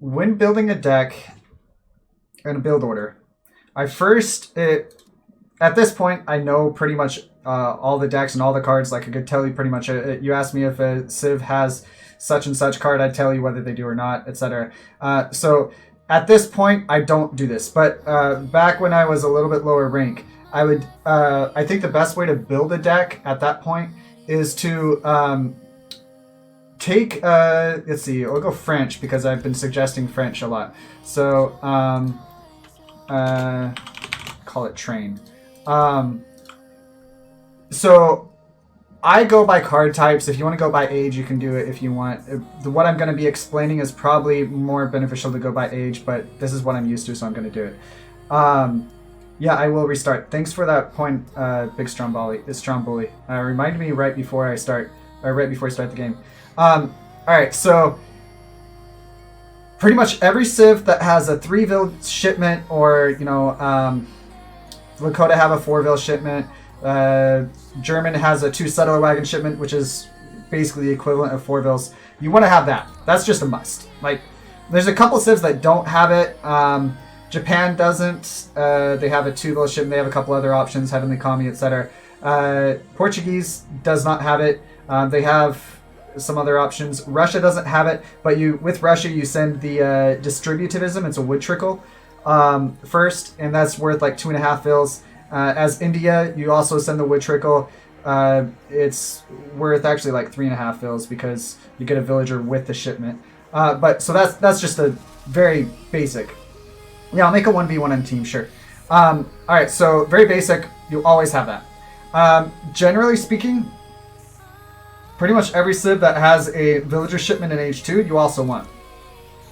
when building a deck in a build order, at this point, I know pretty much all the decks and all the cards. Like, I could tell you pretty much. You asked me if a Civ has such and such card, I'd tell you whether they do or not, etc. So at this point, I don't do this. But back when I was a little bit lower rank, I would. I think the best way to build a deck at that point is to take. Let's see. I'll go French because I've been suggesting French a lot. So call it train. So I go by card types. If you want to go by age, you can do it if you want. What I'm going to be explaining is probably more beneficial to go by age, but this is what I'm used to, so I'm going to do it. Yeah, I will restart. Thanks for that point, Big Stromboli. Remind me right before I start the game. All right, so pretty much every Civ that has a 3-vil shipment, or Lakota have a 4-vil shipment. German has a 2 settler wagon shipment, which is basically the equivalent of 4 vils. You want to have that. That's just a must. Like, there's a couple Civs that don't have it. Japan doesn't. They have a 2-vil shipment. They have a couple other options, Heavenly Kami, etc. Portuguese does not have it. They have some other options. Russia doesn't have it, but with Russia you send the distributivism. It's a wood trickle first, and that's worth like 2.5 vils. As India, you also send the wood trickle. It's worth actually like 3.5 vils because you get a villager with the shipment. But so that's just a very basic. Yeah, I'll make a 1v1 on team, sure. All right, so very basic. You always have that. Generally speaking, pretty much every Civ that has a villager shipment in H2, you also want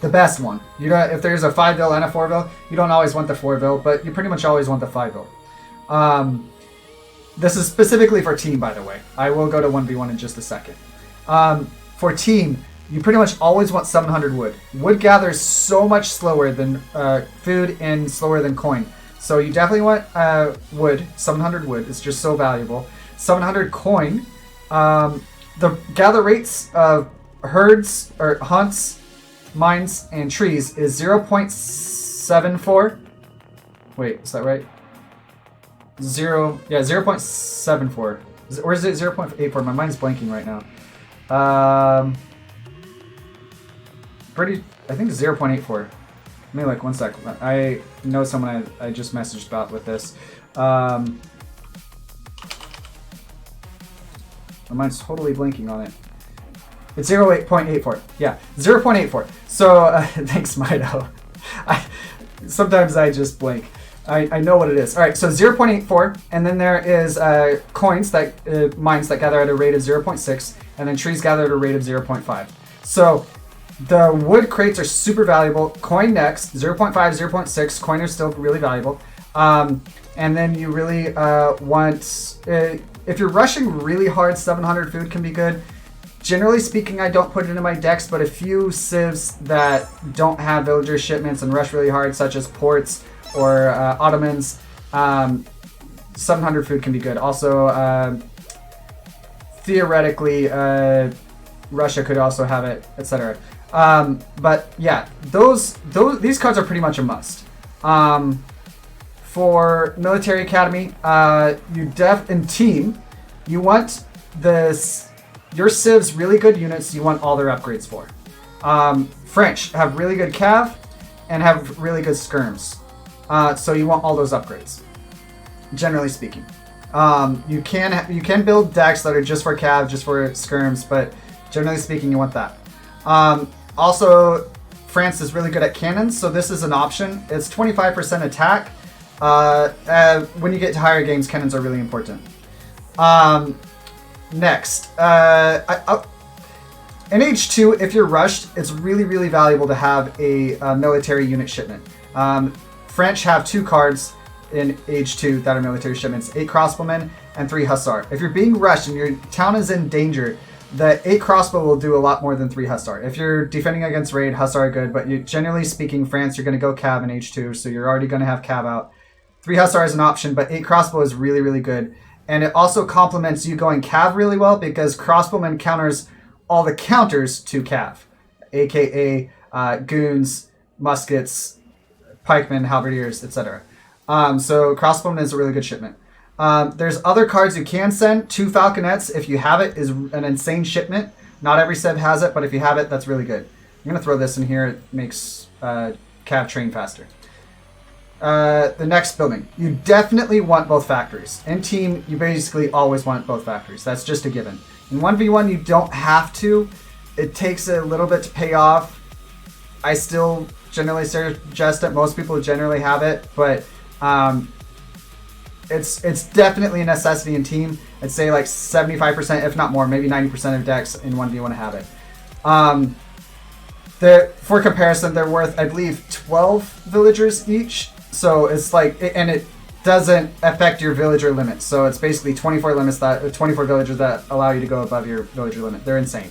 the best one. If there's a 5-vil and a 4-vil, you don't always want the 4-vil, but you pretty much always want the 5-vil. This is specifically for team, by the way. I will go to 1v1 in just a second. For team, you pretty much always want 700 wood. Wood gathers so much slower than food and slower than coin. So you definitely want wood, 700 wood. It's just so valuable. 700 coin. The gather rates of herds or hunts, mines, and trees is 0.74. Wait, is that right? 0.74. Or is it 0.84? My mind's blanking right now. I think 0.84. Give me like 1 sec. I know someone I just messaged about with this. My mind's totally blanking on it. It's 0.84. Yeah, 0.84. So thanks, Mido. Sometimes I just blank. I know what it is. All right, so 0.84, and then there is mines that gather at a rate of 0.6, and then trees gather at a rate of 0.5. So the wood crates are super valuable. Coin next, 0.5, 0.6. Coin are still really valuable. And then you really want, if you're rushing really hard, 700 food can be good. Generally speaking, I don't put it into my decks, but a few Civs that don't have villager shipments and rush really hard, such as ports or Ottomans, 700 food can be good. Also, theoretically, Russia could also have it, etc. But yeah, these cards are pretty much a must. For Military Academy, in team, you want your Civs really good units. You want all their upgrades for. French have really good cav and have really good skirms. So you want all those upgrades, generally speaking. You can build decks that are just for cav, just for skirms, but generally speaking, you want that. Also, France is really good at cannons, so this is an option. It's 25% attack. When you get to higher games, cannons are really important. Next, in H2, if you're rushed, it's really, really valuable to have a military unit shipment. French have 2 cards in H2 that are military shipments, 8 crossbowmen and 3 hussar. If you're being rushed and your town is in danger, the 8 crossbow will do a lot more than 3 hussar. If you're defending against raid, hussar are good, but generally speaking, France, you're going to go cav in H2, so you're already going to have cav out. 3 hussar is an option, but 8 crossbow is really, really good. And it also complements you going cav really well because crossbowman counters all the counters to cav, aka goons, muskets, pikemen, halberdiers, etc. So crossbowmen is a really good shipment. There's other cards you can send. 2 falconets, if you have it, is an insane shipment. Not every civ has it, but if you have it, that's really good. I'm going to throw this in here. It makes cav train faster. The next building. You definitely want both factories. In team, you basically always want both factories. That's just a given. In 1v1, you don't have to. It takes a little bit to pay off. I still generally suggest it. Most people generally have it, but it's definitely a necessity in team. I'd say like 75%, if not more, maybe 90% of decks in 1v1 have it. For comparison, they're worth, I believe, 12 villagers each. So it's like, and it doesn't affect your villager limit. So it's basically 24 villagers that allow you to go above your villager limit. They're insane.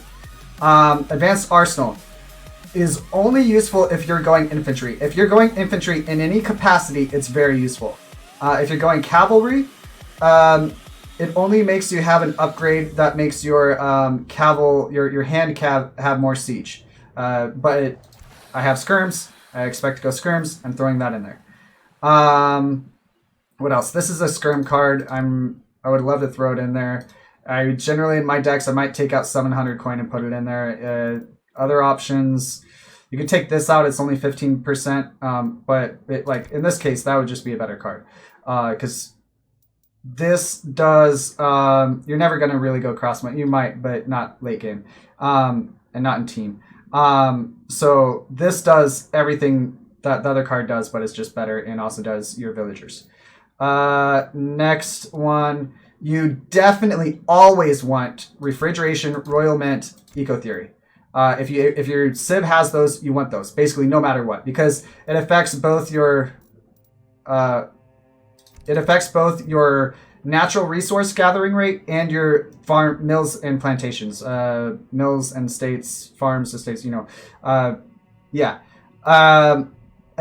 Advanced Arsenal is only useful if you're going infantry. If you're going infantry in any capacity, it's very useful. If you're going cavalry, it only makes you have an upgrade that makes your your hand cav have more siege. But I have skirms. I expect to go skirms. I'm throwing that in there. What else? This is a skirm card. I would love to throw it in there. I generally in my decks I might take out 700 coin and put it in there. Other options, you could take this out. It's only 15%, but like in this case that would just be a better card because this does. You're never gonna really go cross. You might, but not late game, and not in team. So this does everything that the other card does, but it's just better and also does your villagers. Next one, you definitely always want refrigeration, royal mint, eco theory. If your civ has those, you want those basically no matter what, because it affects both your natural resource gathering rate and your farm mills and plantations, mills and estates, farms, estates.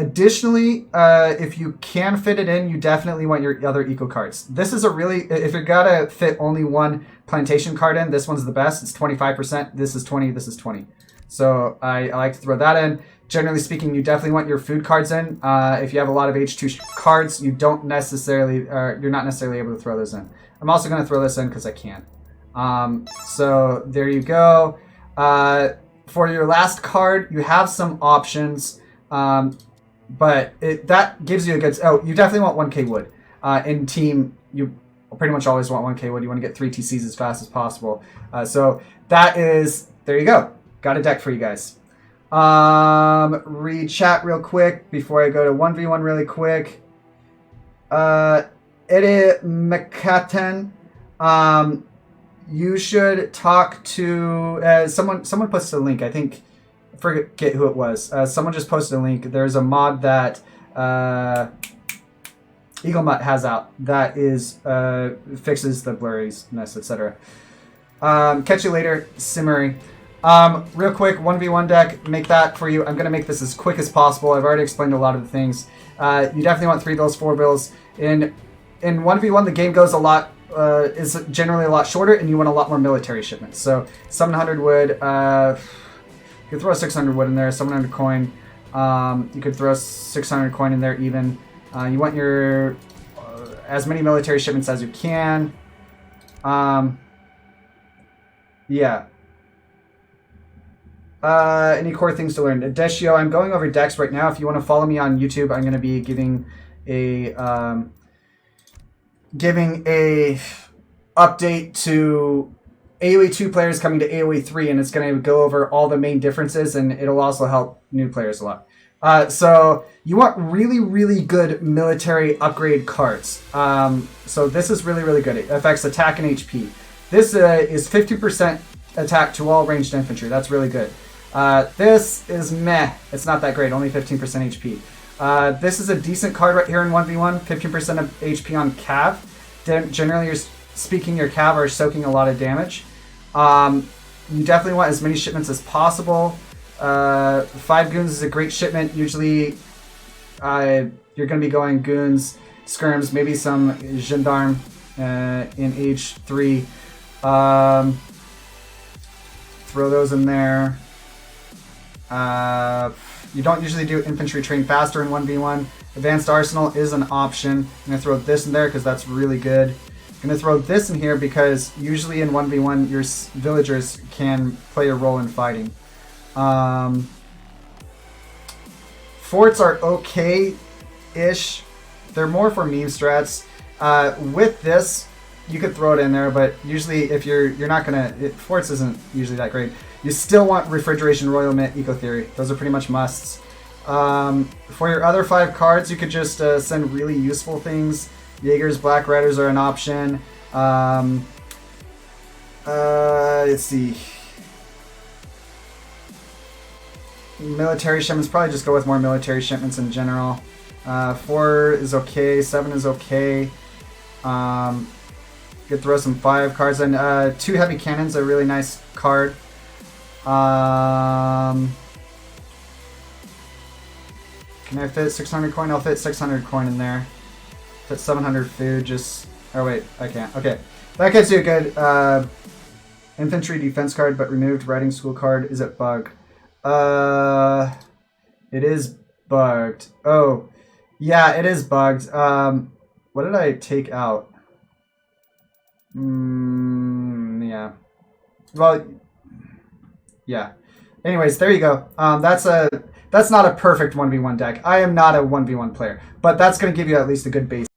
Additionally, if you can fit it in, you definitely want your other eco cards. This is if you're gotta fit only one plantation card in, this one's the best. It's 25%. This is 20. This is 20. So I like to throw that in. Generally speaking, you definitely want your food cards in. If you have a lot of H2 cards, you're not necessarily able to throw those in. I'm also going to throw this in because I can. So there you go. For your last card, you have some options. But that gives you a good... Oh, you definitely want 1k wood. In team, you pretty much always want 1k wood. You want to get 3 TCs as fast as possible. So that is... There you go. Got a deck for you guys. Read chat real quick before I go to 1v1 really quick. Edit Mekaten. You should talk to... someone posted a link. I think... forget who it was. Someone just posted a link. There's a mod that Eagle Mutt has out that is fixes the blurriness, etc. Catch you later, Simmery. Real quick, 1v1 deck, make that for you. I'm going to make this as quick as possible. I've already explained a lot of the things. You definitely want 3 bills, 4 bills. In 1v1, the game goes is generally a lot shorter, and you want a lot more military shipments. So 700 wood, you could throw 600 wood in there, 700 coin. You could throw 600 coin in there even. You want your as many military shipments as you can. Yeah. Any core things to learn? Deschio, I'm going over decks right now. If you want to follow me on YouTube, I'm going to be giving a update to AOE 2 players coming to AOE 3, and it's going to go over all the main differences, and it'll also help new players a lot. So you want really, really good military upgrade cards. So this is really, really good. It affects attack and HP. This is 50% attack to all ranged infantry. That's really good. This is meh. It's not that great. Only 15% HP. This is a decent card right here in 1v1. 15% of HP on cav. Generally speaking, your cav are soaking a lot of damage. You definitely want as many shipments as possible. 5 goons is a great shipment. Usually you're going to be going goons, skirms, maybe some gendarme in age 3. Throw those in there. You don't usually do infantry train faster in 1v1. Advanced arsenal is an option. I'm going to throw this in there because that's really good. I'm going to throw this in here because usually in 1v1 your villagers can play a role in fighting. Forts are okay-ish. They're more for meme strats. With this, you could throw it in there, but usually if you're not gonna, forts isn't usually that great. You still want refrigeration, royal mint, eco theory. Those are pretty much musts. For your other 5 cards, you could just send really useful things. Jaegers, Black Riders are an option. Let's see. Military shipments, probably just go with more military shipments in general. 4 is okay, 7 is okay. Could throw some 5 cards in. 2 heavy cannons, a really nice card. Can I fit 600 coin? I'll fit 600 coin in there. Fit 700 food, just... Oh wait, I can't. Okay. That gives you a good infantry defense card, but removed. Riding school card. Is it bugged? It is bugged. Oh, yeah, it is bugged. What did I take out? Yeah. Well, yeah. Anyways, there you go. That's not a perfect 1v1 deck. I am not a 1v1 player, but that's going to give you at least a good base.